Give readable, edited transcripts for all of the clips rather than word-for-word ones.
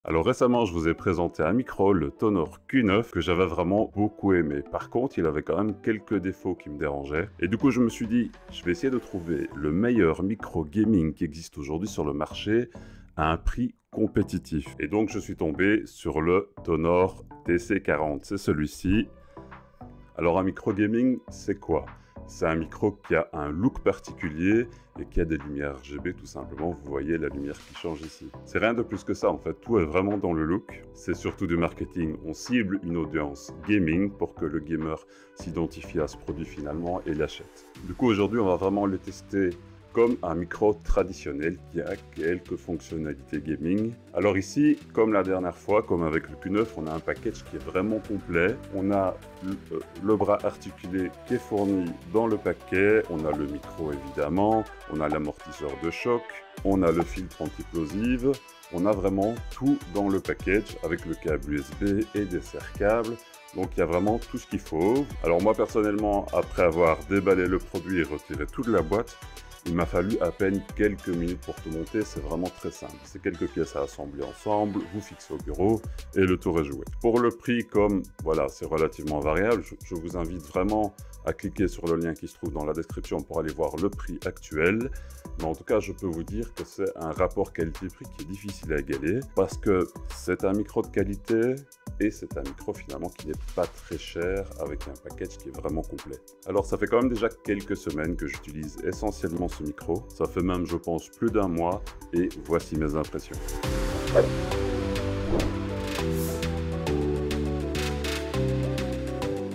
Alors récemment, je vous ai présenté un micro, le Tonor Q9, que j'avais vraiment beaucoup aimé. Par contre, il avait quand même quelques défauts qui me dérangeaient. Et du coup, je me suis dit, je vais essayer de trouver le meilleur micro gaming qui existe aujourd'hui sur le marché à un prix compétitif. Et donc, je suis tombé sur le Tonor TC40. C'est celui-ci. Alors, un micro gaming, c'est quoi? C'est un micro qui a un look particulier et qui a des lumières RGB tout simplement. Vous voyez la lumière qui change ici. C'est rien de plus que ça en fait, tout est vraiment dans le look. C'est surtout du marketing. On cible une audience gaming pour que le gamer s'identifie à ce produit finalement et l'achète. Du coup aujourd'hui on va vraiment le tester comme un micro traditionnel qui a quelques fonctionnalités gaming. Alors ici, comme la dernière fois, comme avec le Q9, on a un package qui est vraiment complet. On a le bras articulé qui est fourni dans le paquet, on a le micro évidemment, on a l'amortisseur de choc, on a le filtre antiplosive, on a vraiment tout dans le package avec le câble USB et des serre-câbles. Donc il y a vraiment tout ce qu'il faut. Alors moi personnellement, après avoir déballé le produit et retiré toute la boîte, il m'a fallu à peine quelques minutes pour tout monter, c'est vraiment très simple. C'est quelques pièces à assembler ensemble, vous fixez au bureau et le tour est joué. Pour le prix, comme voilà, c'est relativement variable, je vous invite vraiment à cliquer sur le lien qui se trouve dans la description pour aller voir le prix actuel. Mais en tout cas, je peux vous dire que c'est un rapport qualité-prix qui est difficile à égaler parce que c'est un micro de qualité et c'est un micro finalement qui n'est pas très cher avec un package qui est vraiment complet. Alors ça fait quand même déjà quelques semaines que j'utilise essentiellement ce micro. Ça fait même je pense plus d'un mois et voici mes impressions.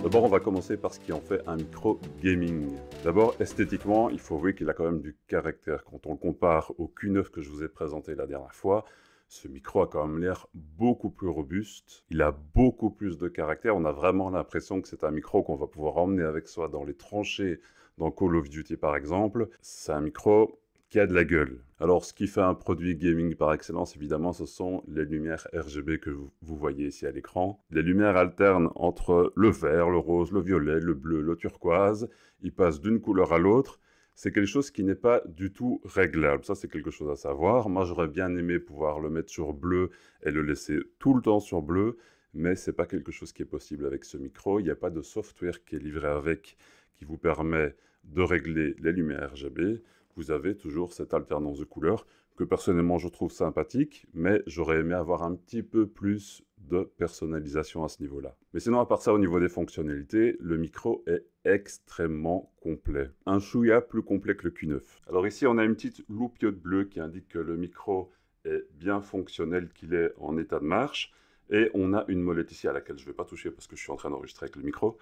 D'abord, on va commencer par ce qui en fait un micro gaming. D'abord, esthétiquement, il faut avouer qu'il a quand même du caractère. Quand on le compare au Q9 que je vous ai présenté la dernière fois, ce micro a quand même l'air beaucoup plus robuste. Il a beaucoup plus de caractère. On a vraiment l'impression que c'est un micro qu'on va pouvoir emmener avec soi dans les tranchées, dans Call of Duty par exemple. C'est un micro qui a de la gueule. Alors, ce qui fait un produit gaming par excellence, évidemment, ce sont les lumières RGB que vous voyez ici à l'écran. Les lumières alternent entre le vert, le rose, le violet, le bleu, le turquoise. Ils passent d'une couleur à l'autre. C'est quelque chose qui n'est pas du tout réglable. Ça, c'est quelque chose à savoir. Moi, j'aurais bien aimé pouvoir le mettre sur bleu et le laisser tout le temps sur bleu, mais ce n'est pas quelque chose qui est possible avec ce micro. Il n'y a pas de software qui est livré avec qui vous permet de régler les lumières RGB. Vous avez toujours cette alternance de couleurs que personnellement je trouve sympathique, mais j'aurais aimé avoir un petit peu plus de personnalisation à ce niveau-là. Mais sinon, à part ça, au niveau des fonctionnalités, le micro est extrêmement complet. Un chouïa plus complet que le Q9. Alors ici, on a une petite loupiote bleue qui indique que le micro est bien fonctionnel, qu'il est en état de marche. Et on a une molette ici à laquelle je ne vais pas toucher parce que je suis en train d'enregistrer avec le micro.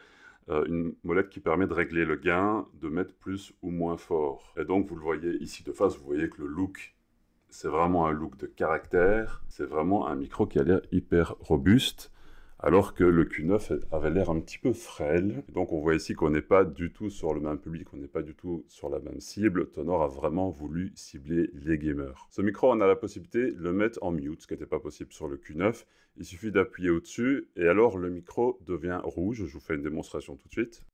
Une molette qui permet de régler le gain, de mettre plus ou moins fort. Et donc, vous le voyez ici de face, vous voyez que le look, c'est vraiment un look de caractère. C'est vraiment un micro qui a l'air hyper robuste, alors que le Q9 avait l'air un petit peu frêle. Et donc, on voit ici qu'on n'est pas du tout sur le même public, on n'est pas du tout sur la même cible. Tonor a vraiment voulu cibler les gamers. Ce micro, on a la possibilité de le mettre en mute, ce qui n'était pas possible sur le Q9. Il suffit d'appuyer au-dessus et alors le micro devient rouge. Je vous fais une démonstration tout de suite.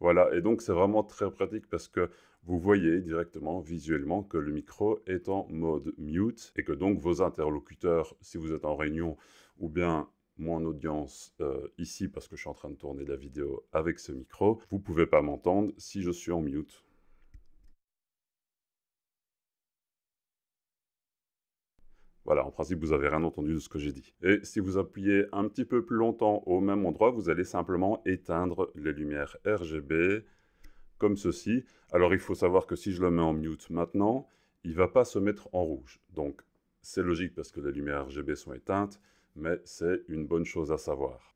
Voilà, et donc c'est vraiment très pratique parce que vous voyez directement, visuellement, que le micro est en mode mute et que donc vos interlocuteurs, si vous êtes en réunion ou bien moi en audience ici parce que je suis en train de tourner la vidéo avec ce micro, vous ne pouvez pas m'entendre si je suis en mute. Voilà, en principe, vous n'avez rien entendu de ce que j'ai dit. Et si vous appuyez un petit peu plus longtemps au même endroit, vous allez simplement éteindre les lumières RGB, comme ceci. Alors, il faut savoir que si je le mets en mute maintenant, il ne va pas se mettre en rouge. Donc, c'est logique parce que les lumières RGB sont éteintes, mais c'est une bonne chose à savoir.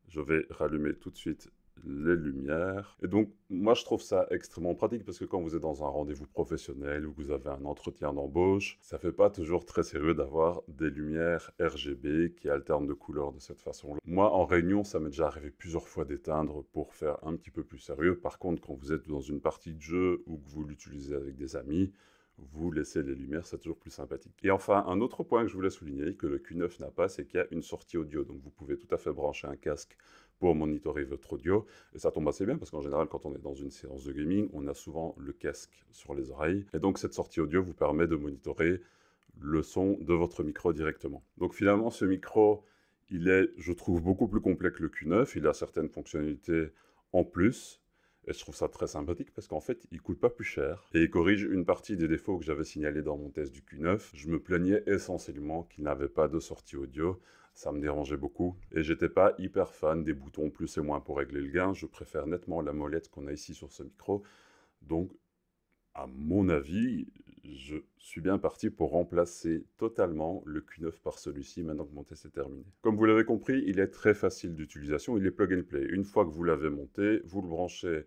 Je vais rallumer tout de suite les lumières. Et donc, moi, je trouve ça extrêmement pratique parce que quand vous êtes dans un rendez-vous professionnel ou que vous avez un entretien d'embauche, ça fait pas toujours très sérieux d'avoir des lumières RGB qui alternent de couleurs de cette façon-là. Moi, en réunion, ça m'est déjà arrivé plusieurs fois d'éteindre pour faire un petit peu plus sérieux. Par contre, quand vous êtes dans une partie de jeu ou que vous l'utilisez avec des amis, vous laissez les lumières, c'est toujours plus sympathique. Et enfin, un autre point que je voulais souligner, que le Q9 n'a pas, c'est qu'il y a une sortie audio. Donc vous pouvez tout à fait brancher un casque pour monitorer votre audio. Et ça tombe assez bien parce qu'en général, quand on est dans une séance de gaming, on a souvent le casque sur les oreilles. Et donc, cette sortie audio vous permet de monitorer le son de votre micro directement. Donc finalement, ce micro, il est, je trouve, beaucoup plus complet que le Q9. Il a certaines fonctionnalités en plus. Et je trouve ça très sympathique parce qu'en fait, il coûte pas plus cher. Et il corrige une partie des défauts que j'avais signalés dans mon test du Q9. Je me plaignais essentiellement qu'il n'avait pas de sortie audio. Ça me dérangeait beaucoup. Et j'étais pas hyper fan des boutons plus et moins pour régler le gain. Je préfère nettement la molette qu'on a ici sur ce micro. Donc, à mon avis, je suis bien parti pour remplacer totalement le Q9 par celui-ci maintenant que mon test est terminé. Comme vous l'avez compris, il est très facile d'utilisation, il est plug and play. Une fois que vous l'avez monté, vous le branchez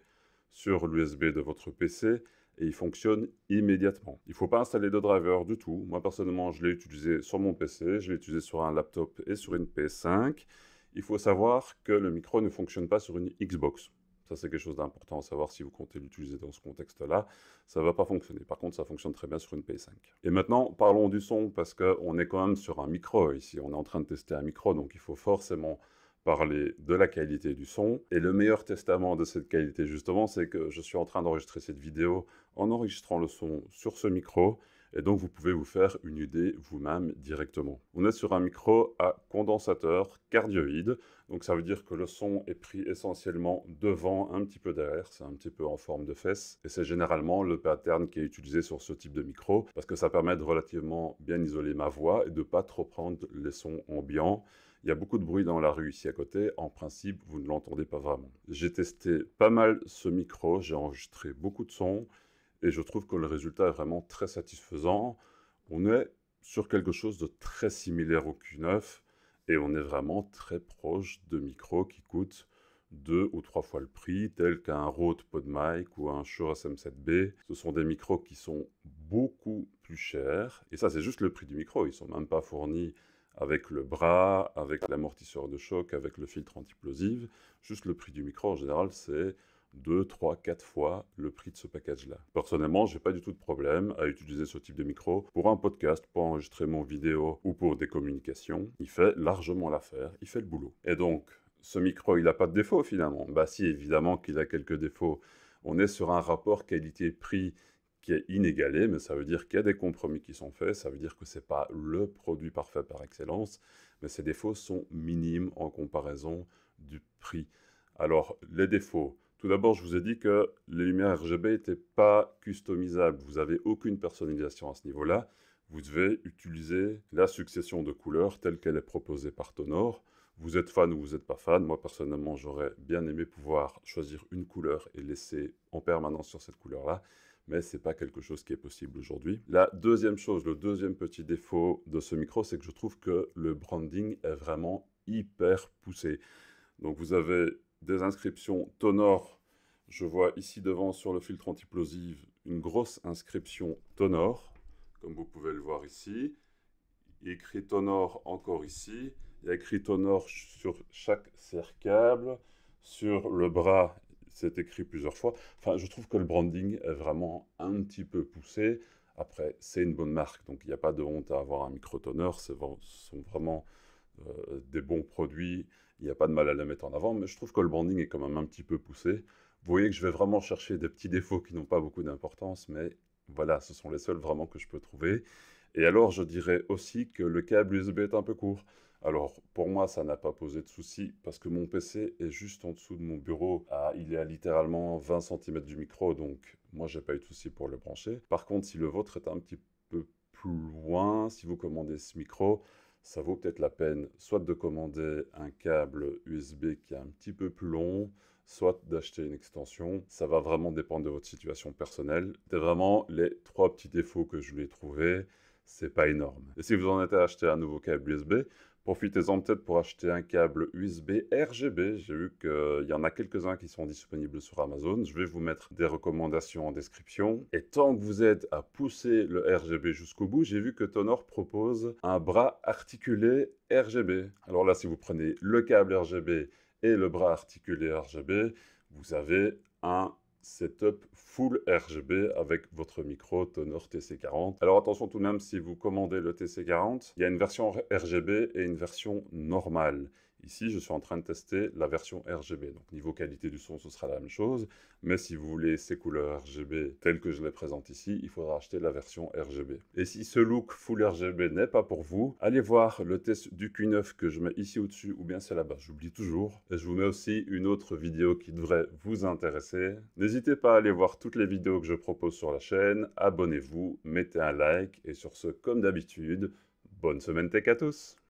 sur l'USB de votre PC et il fonctionne immédiatement. Il ne faut pas installer de driver du tout. Moi personnellement, je l'ai utilisé sur mon PC, je l'ai utilisé sur un laptop et sur une PS5. Il faut savoir que le micro ne fonctionne pas sur une Xbox. Ça, c'est quelque chose d'important à savoir si vous comptez l'utiliser dans ce contexte-là. Ça ne va pas fonctionner. Par contre, ça fonctionne très bien sur une PS5. Et maintenant, parlons du son, parce qu'on est quand même sur un micro ici. On est en train de tester un micro, donc il faut forcément parler de la qualité du son. Et le meilleur testament de cette qualité, justement, c'est que je suis en train d'enregistrer cette vidéo en enregistrant le son sur ce micro. Et donc, vous pouvez vous faire une idée vous-même directement. On est sur un micro à condensateur cardioïde. Donc, ça veut dire que le son est pris essentiellement devant, un petit peu derrière. C'est un petit peu en forme de fesse. Et c'est généralement le pattern qui est utilisé sur ce type de micro parce que ça permet de relativement bien isoler ma voix et de ne pas trop prendre les sons ambiants. Il y a beaucoup de bruit dans la rue ici à côté. En principe, vous ne l'entendez pas vraiment. J'ai testé pas mal ce micro. J'ai enregistré beaucoup de sons. Et je trouve que le résultat est vraiment très satisfaisant. On est sur quelque chose de très similaire au Q9 et on est vraiment très proche de micros qui coûtent 2 ou 3 fois le prix, tels qu'un Rode PodMic ou un Shure SM7B. Ce sont des micros qui sont beaucoup plus chers. Et ça, c'est juste le prix du micro. Ils ne sont même pas fournis avec le bras, avec l'amortisseur de choc, avec le filtre antiplosive. Juste le prix du micro, en général, c'est 2, 3, 4 fois le prix de ce package-là. Personnellement, j'ai pas du tout de problème à utiliser ce type de micro pour un podcast, pour enregistrer mon vidéo ou pour des communications. Il fait largement l'affaire, il fait le boulot. Et donc, ce micro, il n'a pas de défaut finalement. Bah si, évidemment qu'il a quelques défauts. On est sur un rapport qualité-prix qui est inégalé, mais ça veut dire qu'il y a des compromis qui sont faits, ça veut dire que ce n'est pas le produit parfait par excellence, mais ces défauts sont minimes en comparaison du prix. Alors, les défauts. Tout d'abord, je vous ai dit que les lumières RGB n'étaient pas customisables. Vous n'avez aucune personnalisation à ce niveau-là. Vous devez utiliser la succession de couleurs telle qu'elle est proposée par Tonor. Vous êtes fan ou vous n'êtes pas fan. Moi, personnellement, j'aurais bien aimé pouvoir choisir une couleur et laisser en permanence sur cette couleur-là. Mais ce n'est pas quelque chose qui est possible aujourd'hui. La deuxième chose, le deuxième petit défaut de ce micro, c'est que je trouve que le branding est vraiment hyper poussé. Donc vous avez des inscriptions Tonor. Je vois ici devant sur le filtre antiplosive une grosse inscription Tonor, comme vous pouvez le voir ici. Il y a écrit Tonor encore ici. Il y a écrit Tonor sur chaque serre-câble. Sur le bras, c'est écrit plusieurs fois. Enfin, je trouve que le branding est vraiment un petit peu poussé. Après, c'est une bonne marque, donc il n'y a pas de honte à avoir un micro Tonor. Ce sont vraiment des bons produits. Il n'y a pas de mal à les mettre en avant, mais je trouve que le branding est quand même un petit peu poussé. Vous voyez que je vais vraiment chercher des petits défauts qui n'ont pas beaucoup d'importance, mais voilà, ce sont les seuls vraiment que je peux trouver. Et alors, je dirais aussi que le câble USB est un peu court. Alors, pour moi, ça n'a pas posé de souci parce que mon PC est juste en dessous de mon bureau. Il est à littéralement 20 cm du micro, donc moi, j'ai pas eu de souci pour le brancher. Par contre, si le vôtre est un petit peu plus loin, si vous commandez ce micro, ça vaut peut-être la peine soit de commander un câble USB qui est un petit peu plus long, soit d'acheter une extension. Ça va vraiment dépendre de votre situation personnelle. C'est vraiment les 3 petits défauts que je lui ai trouvés. C'est pas énorme. Et si vous en êtes à acheter un nouveau câble USB, profitez-en peut-être pour acheter un câble USB RGB. J'ai vu qu'il y en a quelques-uns qui sont disponibles sur Amazon. Je vais vous mettre des recommandations en description. Et tant que vous êtes à pousser le RGB jusqu'au bout, j'ai vu que Tonor propose un bras articulé RGB. Alors là, si vous prenez le câble RGB et le bras articulé RGB, vous avez un setup full RGB avec votre micro Tonor TC40. Alors attention tout de même, si vous commandez le TC40, il y a une version RGB et une version normale. Ici, je suis en train de tester la version RGB. Donc, niveau qualité du son, ce sera la même chose. Mais si vous voulez ces couleurs RGB telles que je les présente ici, il faudra acheter la version RGB. Et si ce look full RGB n'est pas pour vous, allez voir le test du Q9 que je mets ici au-dessus, ou bien c'est là-bas, j'oublie toujours. Et je vous mets aussi une autre vidéo qui devrait vous intéresser. N'hésitez pas à aller voir toutes les vidéos que je propose sur la chaîne, abonnez-vous, mettez un like, et sur ce, comme d'habitude, bonne semaine tech à tous!